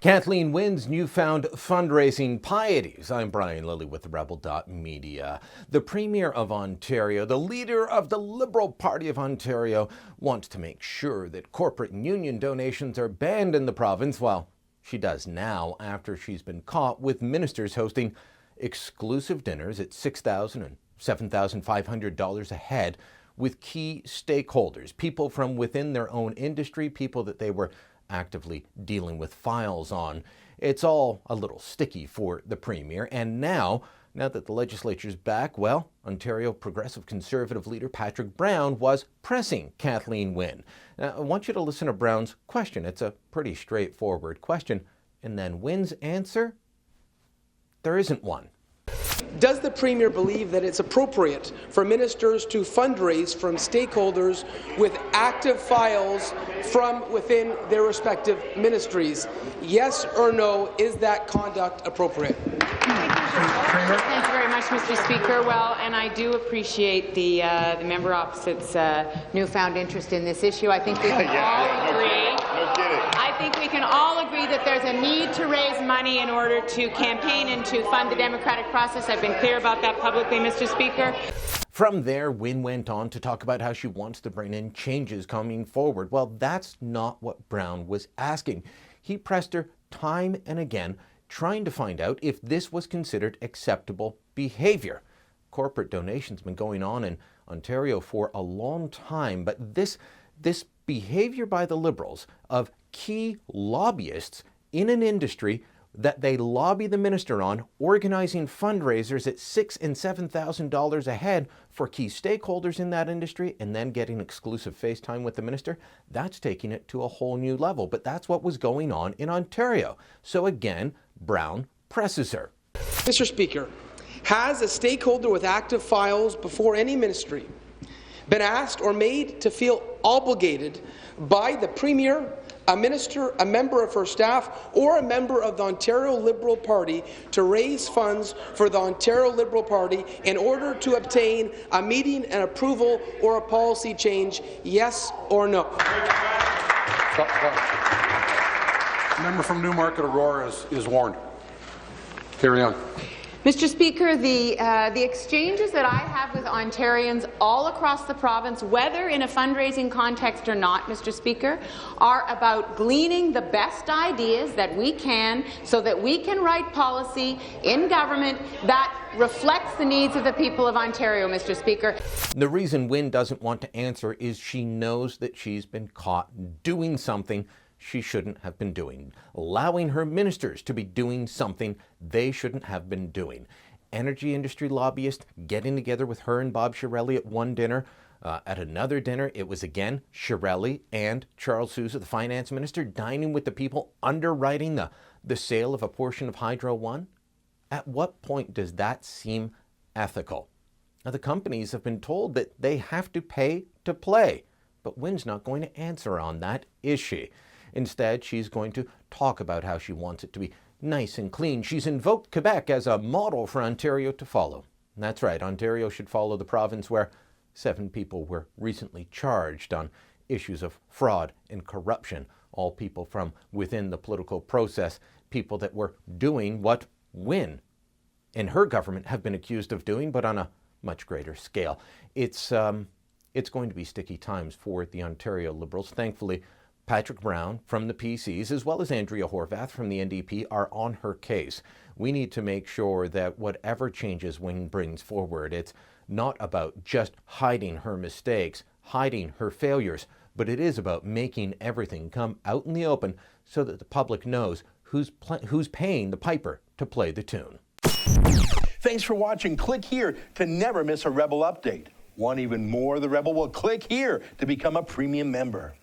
Kathleen Wynne's newfound fundraising pieties. I'm Brian Lilly with Rebel.media. The Premier of Ontario, the leader of the Liberal Party of Ontario, wants to make sure that corporate and union donations are banned in the province. Well, she does now after she's been caught with ministers hosting exclusive dinners at $6,000 and $7,500 a head with key stakeholders, people from within their own industry, people that they were actively dealing with files on. It's all a little sticky for the Premier, and now that the legislature's back, well, Ontario Progressive Conservative leader Patrick Brown was pressing Kathleen Wynne. Now, I want you to listen to Brown's question. It's a pretty straightforward question, and then Wynne's answer? There isn't one. Does the Premier believe that it's appropriate for ministers to fundraise from stakeholders with active files from within their respective ministries? Yes or no, is that conduct appropriate? Thank you very much, Mr. Speaker. Well, and I do appreciate the member opposite's newfound interest in this issue. I think we can all agree. No kidding. I think we can all agree that there's a need to raise money in order to campaign and to fund the democratic process. I've been clear about that publicly, Mr. Speaker. From there, Wynne went on to talk about how she wants to bring in changes coming forward. Well, that's not what Brown was asking. He pressed her time and again, trying to find out if this was considered acceptable behavior. Corporate donations have been going on in Ontario for a long time, but this behavior by the Liberals of key lobbyists in an industry that they lobby the minister on, organizing fundraisers at $6,000 and $7,000 a head for key stakeholders in that industry, and then getting exclusive face time with the minister, that's taking it to a whole new level. But that's what was going on in Ontario. So again, Brown presses her. Mr. Speaker, has a stakeholder with active files before any ministry been asked or made to feel obligated by the Premier, a minister, a member of her staff, or a member of the Ontario Liberal Party to raise funds for the Ontario Liberal Party in order to obtain a meeting, an approval, or a policy change? Yes or no? Member from Newmarket Aurora is warned. Carry on. Mr. Speaker, the exchanges that I have with Ontarians all across the province, whether in a fundraising context or not, Mr. Speaker, are about gleaning the best ideas that we can so that we can write policy in government that reflects the needs of the people of Ontario, Mr. Speaker. The reason Wynne doesn't want to answer is she knows that she's been caught doing something she shouldn't have been doing, allowing her ministers to be doing something they shouldn't have been doing. Energy industry lobbyists getting together with her and Bob Chiarelli at one dinner. At another dinner, it was again Chiarelli and Charles Sousa, the finance minister, dining with the people underwriting the sale of a portion of Hydro One. At what point does that seem ethical? Now, the companies have been told that they have to pay to play, but Wynne's not going to answer on that, is she? Instead, she's going to talk about how she wants it to be nice and clean. She's invoked Quebec as a model for Ontario to follow. And that's right, Ontario should follow the province where 7 people were recently charged on issues of fraud and corruption, all people from within the political process, people that were doing what Wynne and her government have been accused of doing, but on a much greater scale. It's going to be sticky times for the Ontario Liberals. Thankfully, Patrick Brown from the PCs, as well as Andrea Horwath from the NDP, are on her case. We need to make sure that whatever changes Wynne brings forward, it's not about just hiding her mistakes, hiding her failures, but it is about making everything come out in the open so that the public knows who's paying the piper to play the tune. Thanks for watching. Click here to never miss a Rebel update. Want even more of the Rebel? Well, click here to become a premium member.